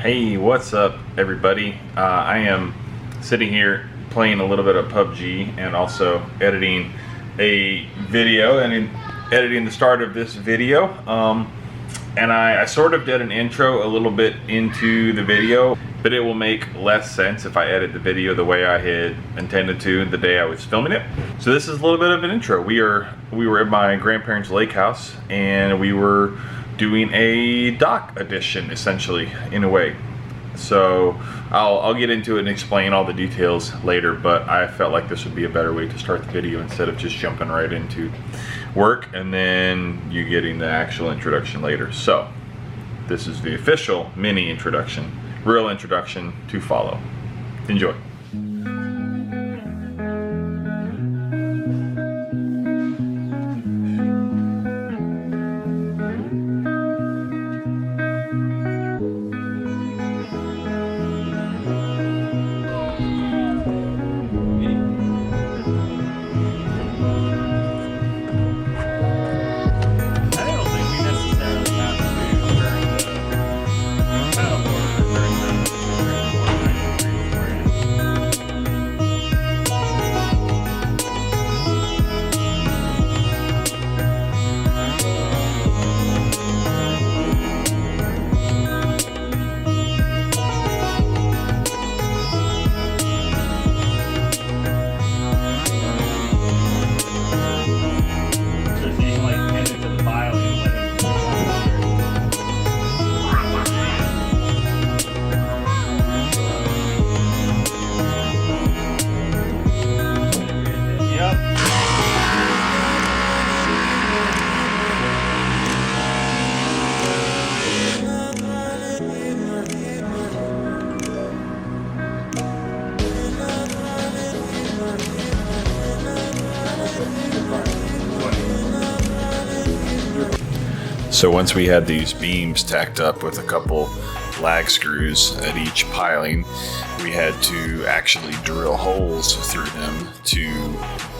Hey, what's up everybody? I am sitting here playing a little bit of PUBG and also editing a video and editing the start of this video. And I sort of did an intro a little bit into the video, but it will make less sense if I edit the video the way I had intended to the day I was filming it. So this is a little bit of an intro. We were at my grandparents' lake house and we were doing a dock edition, essentially, in a way. So I'll get into it and explain all the details later, but I felt like this would be a better way to start the video instead of just jumping right into work and then you getting the actual introduction later. So this is the official mini introduction, real introduction to follow. Enjoy. So once we had these beams tacked up with a couple lag screws at each piling, we had to actually drill holes through them to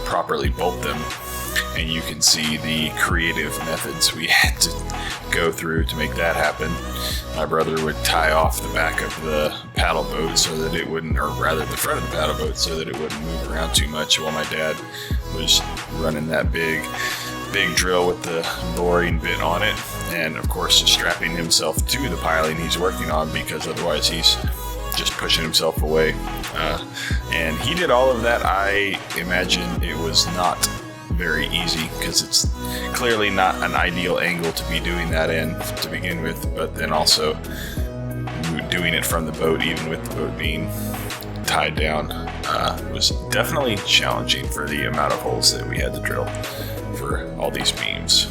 properly bolt them. And you can see the creative methods we had to go through to make that happen. My brother would tie off the back of the paddle boat so that it wouldn't, or rather the front of the paddle boat so that it wouldn't move around too much, while my dad was running that big drill with the boring bit on it, and of course strapping himself to the piling he's working on, because otherwise he's just pushing himself away. And he did all of that. I imagine it was not very easy, because it's clearly not an ideal angle to be doing that in to begin with, but then also doing it from the boat, even with the boat being tied down, was definitely challenging for the amount of holes that we had to drill for all these beams.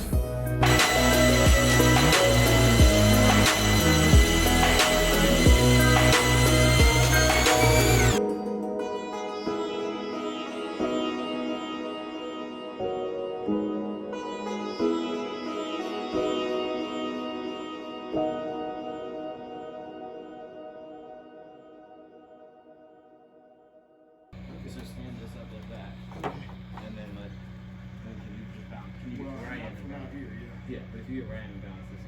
So stand this up like that, and then let. Can you just bounce? Can you get where I am and bounce? Yeah, but if you get where I am and bounce this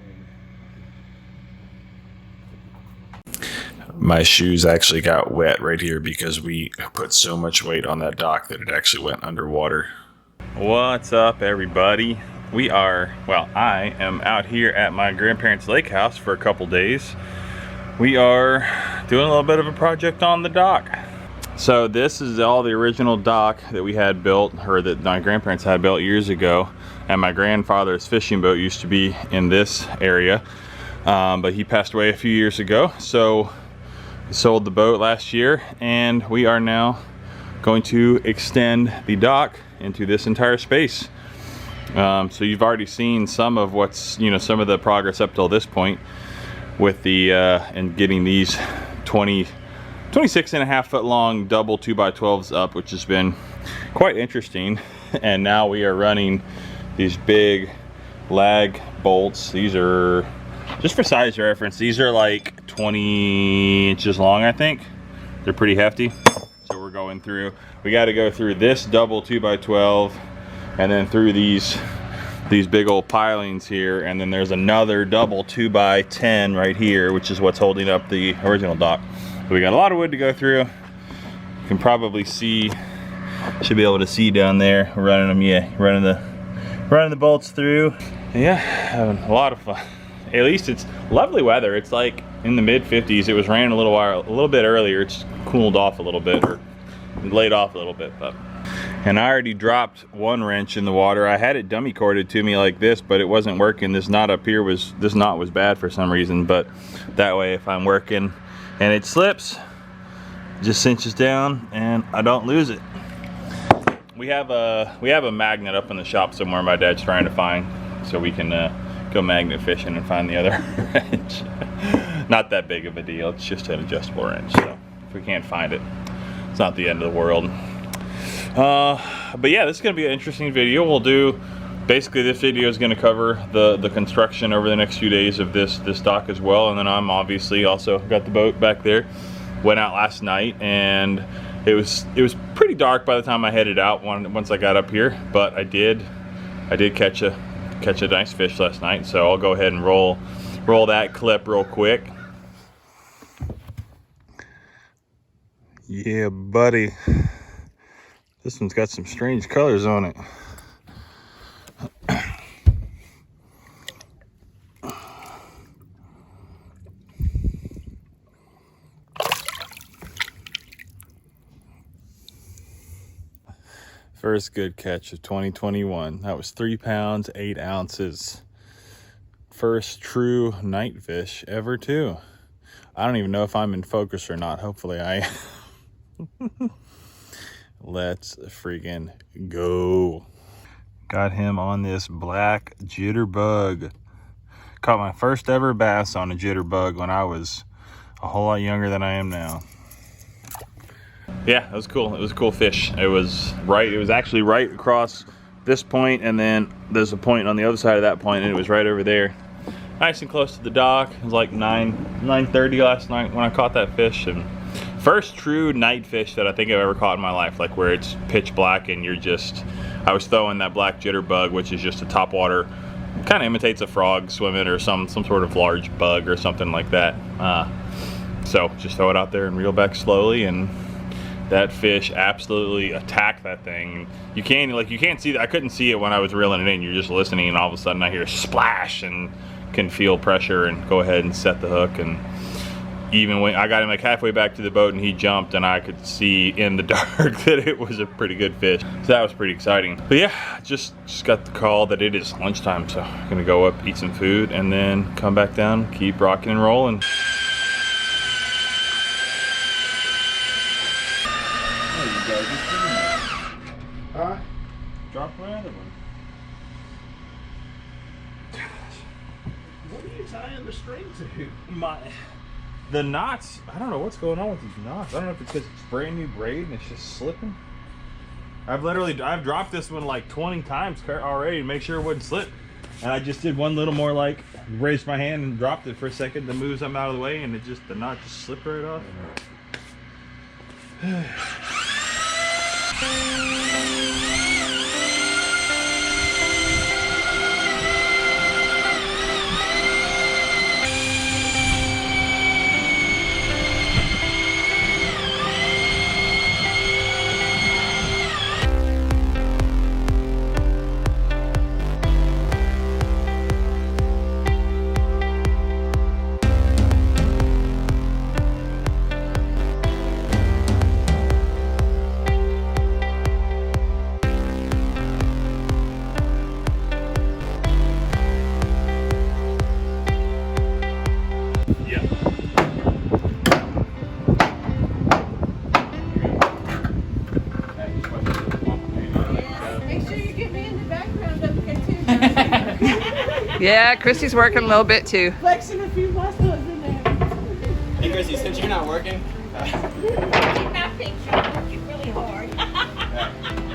in. My shoes actually got wet right here because we put so much weight on that dock that it actually went underwater. What's up everybody? I am out here at my grandparents' lake house for a couple days. We are doing a little bit of a project on the dock. So this is all the original dock that we had built, or that my grandparents had built years ago. And my grandfather's fishing boat used to be in this area, but he passed away a few years ago. So we sold the boat last year, and we are now going to extend the dock into this entire space. So you've already seen some of what's, some of the progress up till this point with the, and getting these 26.5 foot long double 2x12s up, which has been quite interesting. And now we are running these big lag bolts. These are, just for size reference, these are like 20 inches long, I think. They're pretty hefty. So we're going through, we got to go through this double 2x12 and then through these these big old pilings here, and then there's another double 2x10 right here, which is what's holding up the original dock. So we got a lot of wood to go through. You can probably see, should be able to see down there. We're running them, yeah, running the bolts through. Yeah, having a lot of fun. At least it's lovely weather. It's like in the mid 50s. It was raining a little bit earlier. It's cooled off a little bit, or laid off a little bit. But and I already dropped one wrench in the water. I had it dummy corded to me like this, but it wasn't working. This knot up here this knot was bad for some reason. But that way, if I'm working and it slips, it just cinches down and I don't lose it. We have a magnet up in the shop somewhere my dad's trying to find, so we can go magnet fishing and find the other wrench. Not that big of a deal. It's just an adjustable wrench. So if we can't find it, it's not the end of the world. But yeah, this is going to be an interesting video. We'll do, basically this video is going to cover the construction over the next few days of this dock as well. And then I'm obviously also got the boat back there. Went out last night and it was pretty dark by the time I headed out once I got up here. But I did catch a nice fish last night. So I'll go ahead and roll that clip real quick. Yeah, buddy. This one's got some strange colors on it. First good catch of 2021. That was 3 pounds, 8 ounces. First true night fish ever too. I don't even know if I'm in focus or not. Hopefully I am. Let's freaking go. Got him on this black jitterbug. Caught my first ever bass on a jitterbug when I was a whole lot younger than I am now. Yeah, it was cool. It was a cool fish. It was actually right across this point, and then there's a point on the other side of that point, and it was right over there. Nice and close to the dock. It was like 9:30 last night when I caught that fish, and first true night fish that I think I've ever caught in my life, like where it's pitch black and I was throwing that black jitterbug, which is just a topwater, kind of imitates a frog swimming or some sort of large bug or something like that. So just throw it out there and reel back slowly, and that fish absolutely attacked that thing. You can't see that. I couldn't see it when I was reeling it in. You're just listening, and all of a sudden I hear a splash and can feel pressure and go ahead and set the hook. And even when I got him like halfway back to the boat and he jumped, and I could see in the dark that it was a pretty good fish. So that was pretty exciting. But yeah, just got the call that it is lunchtime, so I'm gonna go up, eat some food, and then come back down, keep rocking and rolling. Huh? Drop another one. What are you tying the string to? The knots, I don't know what's going on with these knots. I don't know if it's because it's brand new braid and it's just slipping. I've dropped this one like 20 times already to make sure it wouldn't slip. And I just did one little more, like raised my hand and dropped it for a second to move something out of the way, and the knot just slipped right off. Yeah, Chrissy's working a little bit too. Flexing a few muscles in there. Hey Chrissy, since you're not working, I think you're working really hard.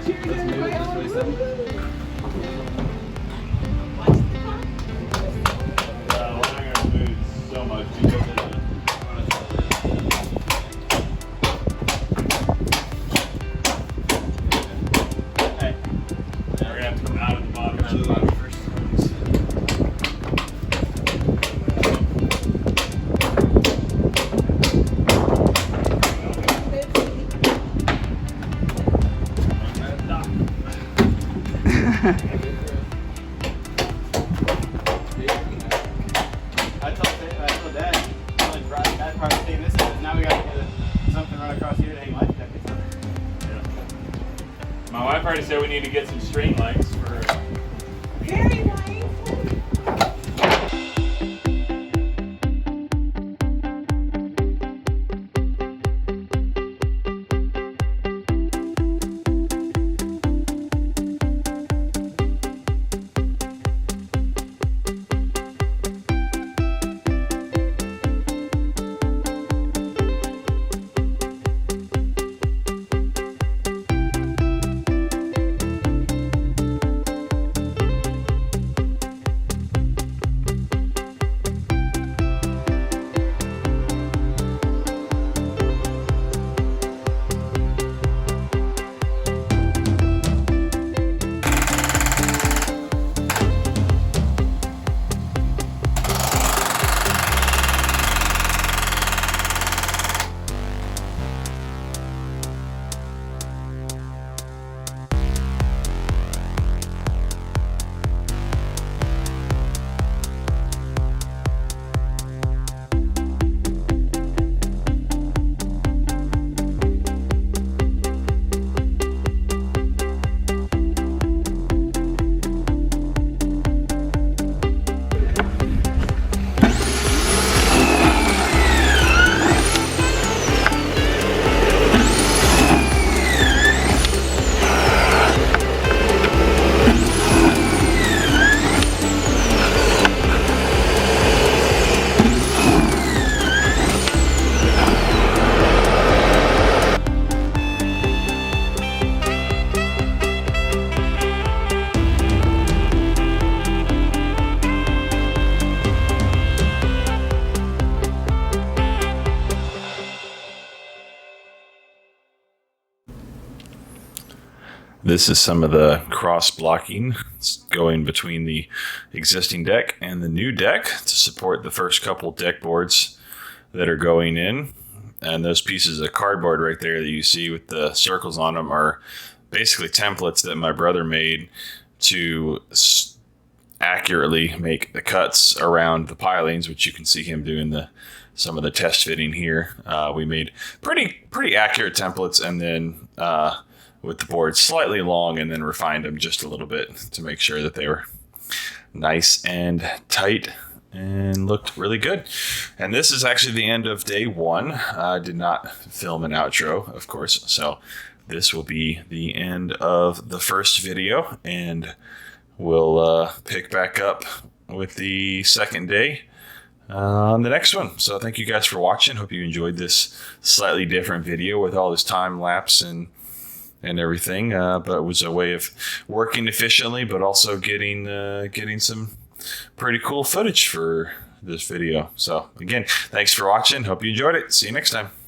Cheers, everybody. So much because we're gonna have to come out of the bottom. run across here to hang life jackets on. Yeah. My wife already said we need to get some string lights for. Very nice. This is some of the cross blocking going between the existing deck and the new deck to support the first couple deck boards that are going in. And those pieces of cardboard right there that you see with the circles on them are basically templates that my brother made to accurately make the cuts around the pilings, which you can see him doing some of the test fitting here. We made pretty accurate templates, and then with the boards slightly long, and then refined them just a little bit to make sure that they were nice and tight and looked really good. And this is actually the end of day one. I did not film an outro, of course, so this will be the end of the first video, and we'll pick back up with the second day on the next one. So thank you guys for watching. Hope you enjoyed this slightly different video with all this time lapse and everything, but it was a way of working efficiently, but also getting some pretty cool footage for this video. So again, thanks for watching. Hope you enjoyed it. See you next time.